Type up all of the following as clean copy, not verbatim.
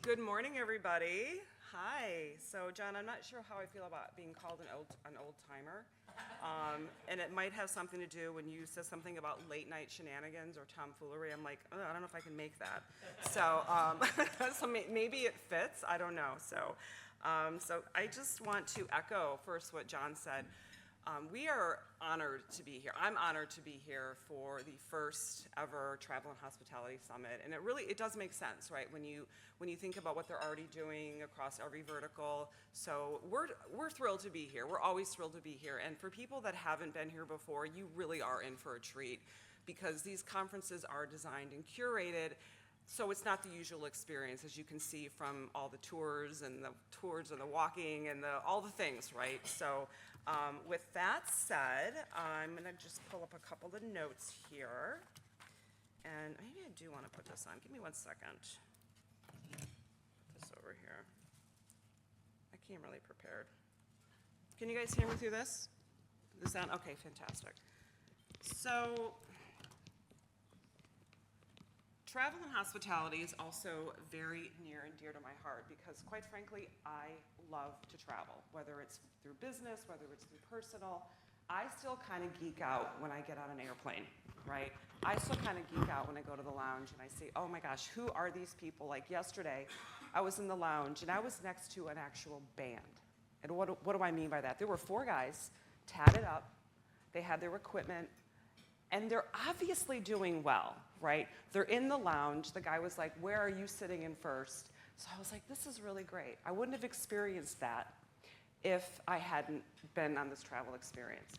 Good morning, everybody. Hi. So, John, I'm not sure how I feel about being called an old timer, and it might have something to do when you said something about late night shenanigans or tomfoolery. I'm like, oh, I don't know if I can make that. So, so maybe it fits. I don't know. So I just want to echo first what John said. We are honored to be here. I'm honored to be here for the first ever Travel and Hospitality Summit, and it does make sense, right? When you think about what they're already doing across every vertical. So we're thrilled to be here. We're always thrilled to be here, and for people that haven't been here before, you really are in for a treat because these conferences are designed and curated. So it's not the usual experience, as you can see from all the tours and the walking and all the things, right? So with that said, I'm gonna just pull up a couple of notes here. And maybe I do wanna put this on. Give me 1 second. Put this over here. I came really prepared. Can you guys hear me through this? The sound? Okay, fantastic. So, travel and hospitality is also very near and dear to my heart because, quite frankly, I love to travel, whether it's through business, whether it's through personal. I still kind of geek out when I get on an airplane, right? I still kind of geek out when I go to the lounge and I say, oh my gosh, who are these people? Like yesterday, I was in the lounge and I was next to an actual band. And what do I mean by that? There were 4 guys tatted up. They had their equipment. And they're obviously doing well, right? They're in the lounge. The guy was like, where are you sitting in first? So I was like, this is really great. I wouldn't have experienced that if I hadn't been on this travel experience.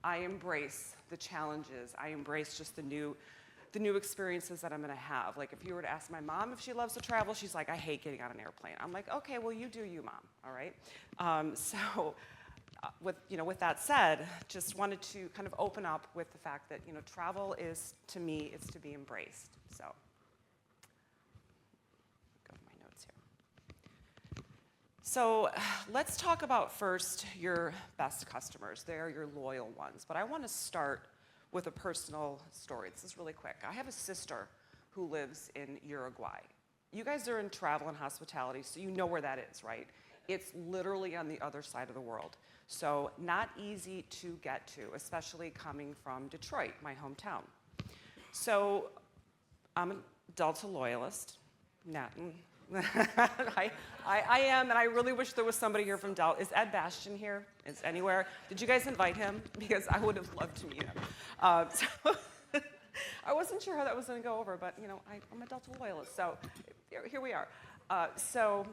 I embrace the challenges. I embrace just the new experiences that I'm gonna have. Like if you were to ask my mom if she loves to travel, she's like, I hate getting on an airplane. I'm like, okay, well you do you, Mom, all right? With that said, just wanted to kind of open up with the fact that, travel is, to me, it's to be embraced. So, go to my notes here. So, let's talk about first your best customers. They're your loyal ones. But I want to start with a personal story. This is really quick. I have a sister who lives in Uruguay. You guys are in travel and hospitality, so you know where that is, right? It's literally on the other side of the world. So not easy to get to, especially coming from Detroit, my hometown. So I'm a Delta loyalist. I am, and I really wish there was somebody here from Delta. Is Ed Bastian here? Is anywhere? Did you guys invite him? Because I would have loved to meet him. So I wasn't sure how that was going to go over, but I'm a Delta loyalist, so here we are. So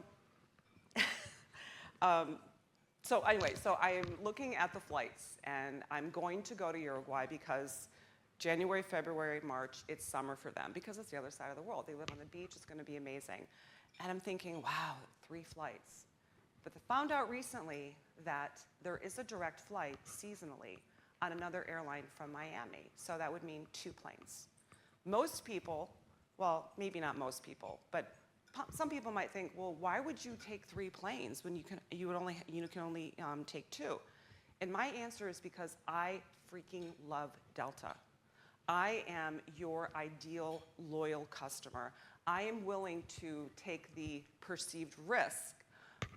anyway, I am looking at the flights, and I'm going to go to Uruguay because January, February, March, it's summer for them because it's the other side of the world. They live on the beach. It's going to be amazing. And I'm thinking, wow, 3 flights. But I found out recently that there is a direct flight seasonally on another airline from Miami. So that would mean 2 planes. Most people, well, maybe not most people, but some people might think, well, why would you take 3 planes when you can only take 2? And my answer is because I freaking love Delta. I am your ideal loyal customer. I am willing to take the perceived risk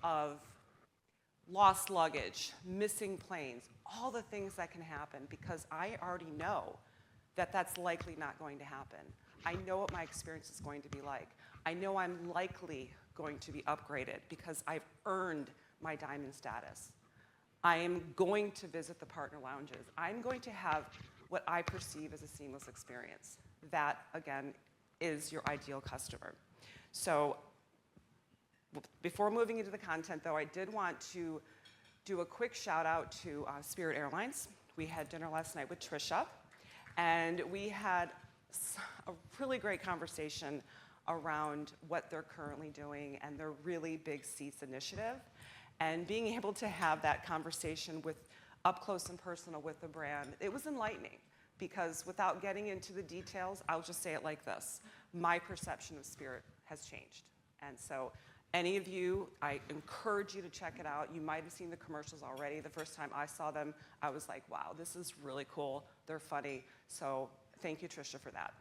of lost luggage, missing planes, all the things that can happen because I already know that that's likely not going to happen. I know what my experience is going to be like. I know I'm likely going to be upgraded because I've earned my diamond status. I am going to visit the partner lounges. I'm going to have what I perceive as a seamless experience. That, again, is your ideal customer. So before moving into the content, though, I did want to do a quick shout out to Spirit Airlines. We had dinner last night with Trisha, and we had a really great conversation around what they're currently doing and their really big seats initiative. And being able to have that conversation with up close and personal with the brand, it was enlightening because without getting into the details, I'll just say it like this. My perception of Spirit has changed. And so any of you, I encourage you to check it out. You might have seen the commercials already. The first time I saw them, I was like, wow, this is really cool. They're funny. So thank you, Trisha, for that.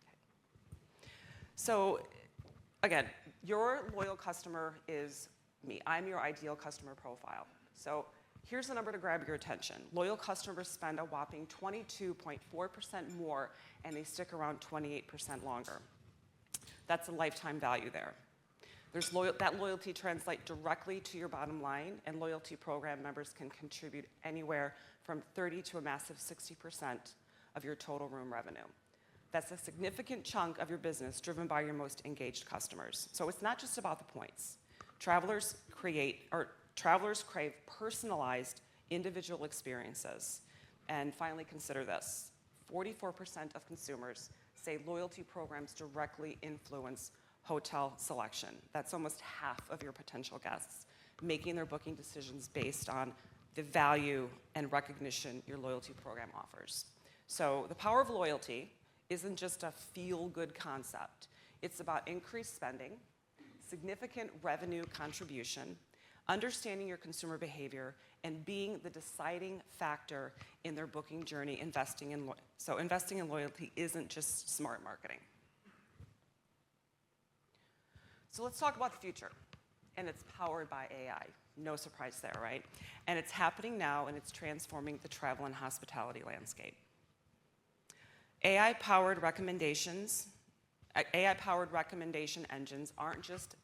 Okay. So again, your loyal customer is me. I'm your ideal customer profile. So here's the number to grab your attention. Loyal customers spend a whopping 22.4% more, and they stick around 28% longer. That's a lifetime value there. That loyalty translates directly to your bottom line, and loyalty program members can contribute anywhere from 30 to a massive 60% of your total room revenue. That's a significant chunk of your business driven by your most engaged customers. So it's not just about the points. Travelers crave personalized individual experiences. And finally, consider this. 44% of consumers say loyalty programs directly influence hotel selection. That's almost half of your potential guests making their booking decisions based on the value and recognition your loyalty program offers. So the power of loyalty isn't just a feel-good concept. It's about increased spending, significant revenue contribution, understanding your consumer behavior, and being the deciding factor in their booking journey. Investing in loyalty isn't just smart marketing. So let's talk about the future, and it's powered by AI. No surprise there, right? And it's happening now, and it's transforming the travel and hospitality landscape. AI-powered recommendation engines aren't just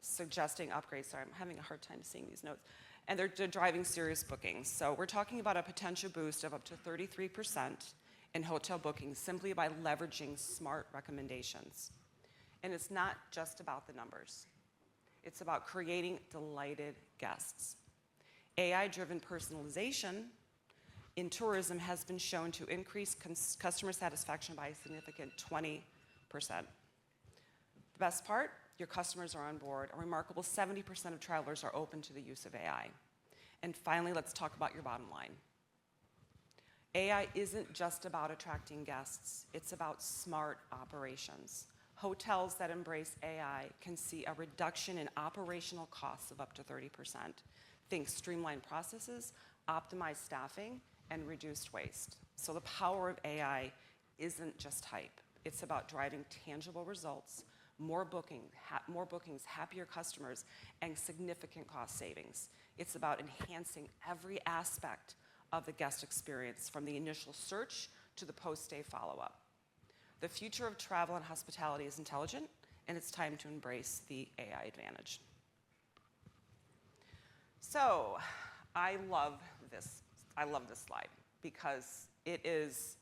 suggesting upgrades. Sorry, I'm having a hard time seeing these notes. And they're driving serious bookings. So we're talking about a potential boost of up to 33% in hotel bookings simply by leveraging smart recommendations. And it's not just about the numbers. It's about creating delighted guests. AI-driven personalization in tourism has been shown to increase customer satisfaction by a significant 20%. The best part, your customers are on board. A remarkable 70% of travelers are open to the use of AI. And finally, let's talk about your bottom line. AI isn't just about attracting guests. It's about smart operations. Hotels that embrace AI can see a reduction in operational costs of up to 30%. Think streamlined processes, optimized staffing, and reduced waste. So the power of AI isn't just hype. It's about driving tangible results, more bookings, happier customers, and significant cost savings. It's about enhancing every aspect of the guest experience, from the initial search to the post-stay follow-up. The future of travel and hospitality is intelligent, and it's time to embrace the AI advantage. So I love this slide because it is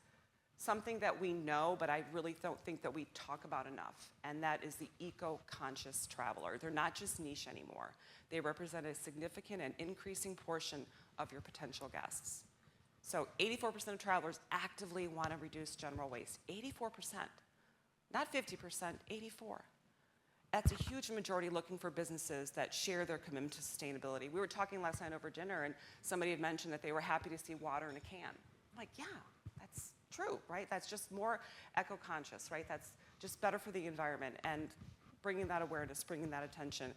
something that we know, but I really don't think that we talk about enough, and that is the eco-conscious traveler. They're not just niche anymore. They represent a significant and increasing portion of your potential guests. So 84% of travelers actively want to reduce general waste. 84%, not 50%, 84%. That's a huge majority looking for businesses that share their commitment to sustainability. We were talking last night over dinner, and somebody had mentioned that they were happy to see water in a can. I'm like, yeah, that's true, right? That's just more eco-conscious, right? That's just better for the environment. And bringing that awareness, bringing that attention,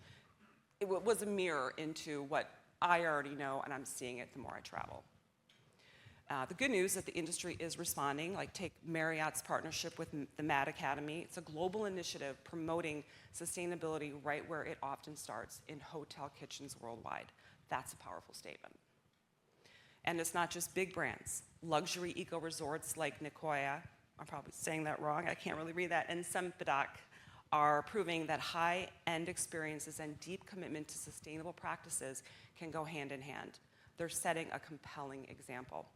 it was a mirror into what I already know, and I'm seeing it the more I travel. The good news is that the industry is responding. Like, take Marriott's partnership with the MAD Academy. It's a global initiative promoting sustainability right where it often starts, in hotel kitchens worldwide. That's a powerful statement. And it's not just big brands. Luxury eco resorts like Nicoya, I'm probably saying that wrong, I can't really read that, and Sempedak are proving that high-end experiences and deep commitment to sustainable practices can go hand in hand. They're setting a compelling example.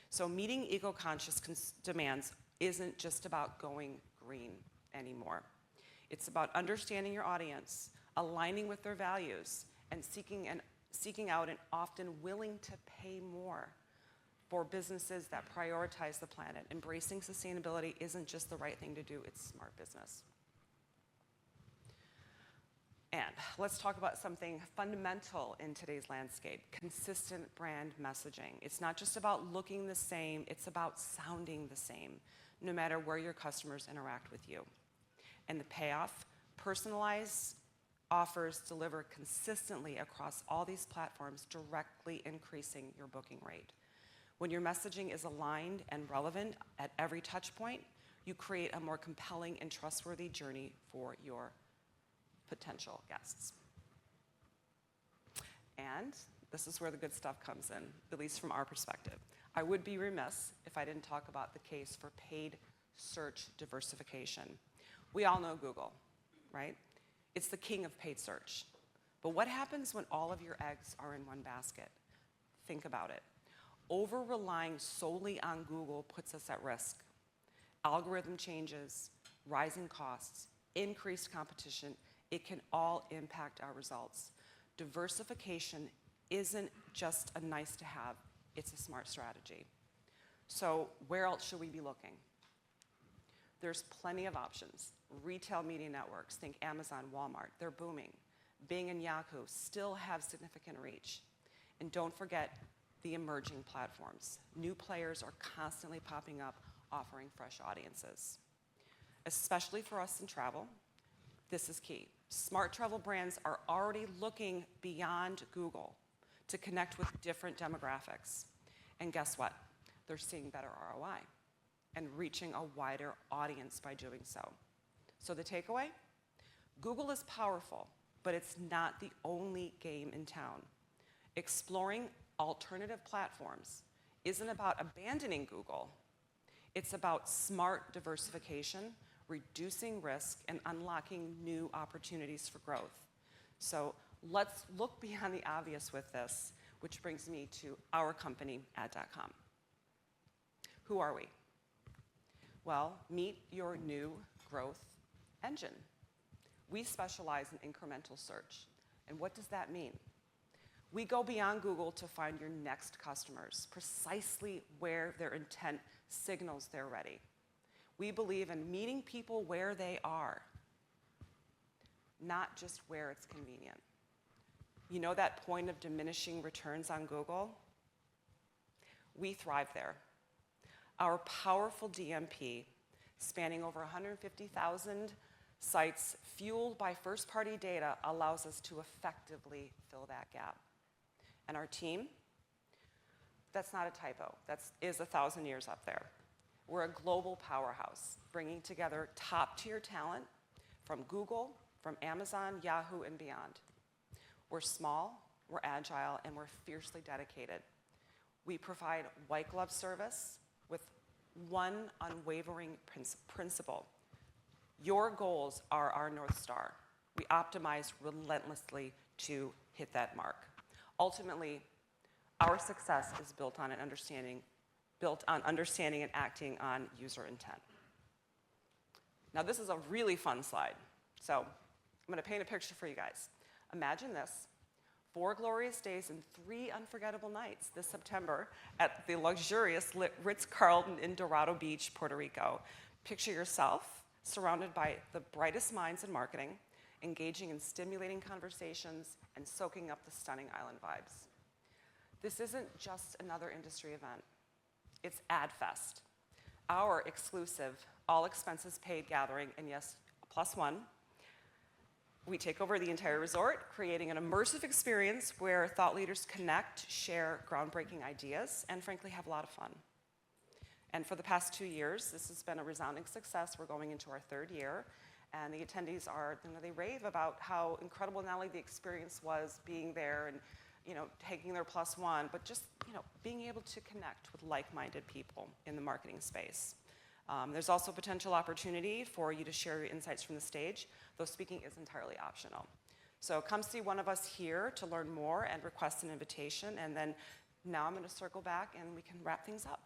So meeting eco-conscious demands isn't just about going green anymore. It's about understanding your audience, aligning with their values, and seeking out and often willing to pay more for businesses that prioritize the planet. Embracing sustainability isn't just the right thing to do, it's smart business. And let's talk about something fundamental in today's landscape: consistent brand messaging. It's not just about looking the same, it's about sounding the same, no matter where your customers interact with you. And the payoff: personalized offers deliver consistently across all these platforms, directly increasing your booking rate. When your messaging is aligned and relevant at every touch point, you create a more compelling and trustworthy journey for your potential guests. And this is where the good stuff comes in, at least from our perspective. I would be remiss if I didn't talk about the case for paid search diversification. We all know Google, right? It's the king of paid search. But what happens when all of your eggs are in one basket? Think about it. Over-relying solely on Google puts us at risk. Algorithm changes, rising costs, increased competition, it can all impact our results. Diversification isn't just a nice to have, it's a smart strategy. So where else should we be looking? There's plenty of options. Retail media networks, think Amazon, Walmart, they're booming. Bing and Yahoo still have significant reach. And don't forget the emerging platforms. New players are constantly popping up, offering fresh audiences. Especially for us in travel, this is key. Smart travel brands are already looking beyond Google to connect with different demographics. And guess what? They're seeing better ROI and reaching a wider audience by doing so. So the takeaway? Google is powerful, but it's not the only game in town. Exploring alternative platforms isn't about abandoning Google. It's about smart diversification, reducing risk, and unlocking new opportunities for growth. So let's look beyond the obvious with this, which brings me to our company, Ad.com. Who are we? Well, meet your new growth engine. We specialize in incremental search. And what does that mean? We go beyond Google to find your next customers, precisely where their intent signals they're ready. We believe in meeting people where they are, not just where it's convenient. You know that point of diminishing returns on Google? We thrive there. Our powerful DMP, spanning over 150,000 sites, fueled by first-party data, allows us to effectively fill that gap. And our team, that's not a typo. That is 1,000 years up there. We're a global powerhouse, bringing together top-tier talent from Google, from Amazon, Yahoo, and beyond. We're small, we're agile, and we're fiercely dedicated. We provide white glove service with one unwavering principle. Your goals are our North Star. We optimize relentlessly to hit that mark. Ultimately, our success is built on understanding and acting on user intent. Now, this is a really fun slide. So I'm going to paint a picture for you guys. Imagine this: 4 glorious days and 3 unforgettable nights this September at the luxurious Ritz-Carlton in Dorado Beach, Puerto Rico. Picture yourself surrounded by the brightest minds in marketing, engaging in stimulating conversations, and soaking up the stunning island vibes. This isn't just another industry event. It's AdFest, our exclusive, all-expenses-paid gathering, and yes, +1. We take over the entire resort, creating an immersive experience where thought leaders connect, share groundbreaking ideas, and frankly, have a lot of fun. And for the past 2 years, this has been a resounding success. We're going into our 3rd year, and the attendees are, they rave about how incredible not only the experience was being there and, taking their +1, but just, being able to connect with like-minded people in the marketing space. There's also potential opportunity for you to share your insights from the stage, though speaking is entirely optional. So come see one of us here to learn more and request an invitation, and then now I'm going to circle back and we can wrap things up.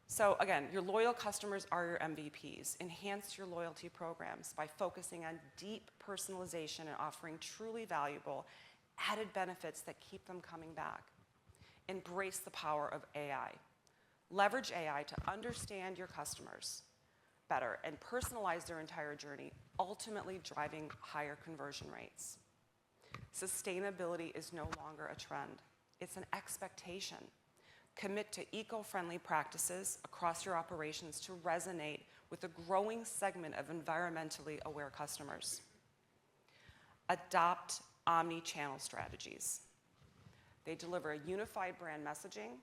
So again, your loyal customers are your MVPs. Enhance your loyalty programs by focusing on deep personalization and offering truly valuable added benefits that keep them coming back. Embrace the power of AI. Leverage AI to understand your customers better and personalize their entire journey, ultimately driving higher conversion rates. Sustainability is no longer a trend. It's an expectation. Commit to eco-friendly practices across your operations to resonate with a growing segment of environmentally aware customers. Adopt omnichannel strategies. They deliver a unified brand messaging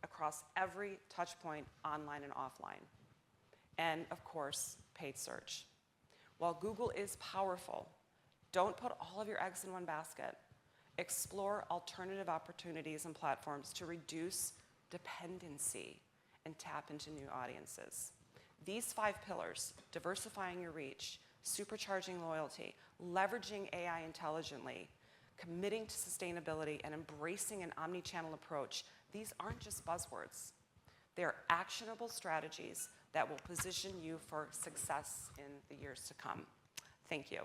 across every touch point, online and offline. And of course, paid search. While Google is powerful, don't put all of your eggs in one basket. Explore alternative opportunities and platforms to reduce dependency and tap into new audiences. These 5 pillars, diversifying your reach, supercharging loyalty, leveraging AI intelligently, committing to sustainability, and embracing an omnichannel approach, these aren't just buzzwords. They're actionable strategies that will position you for success in the years to come. Thank you.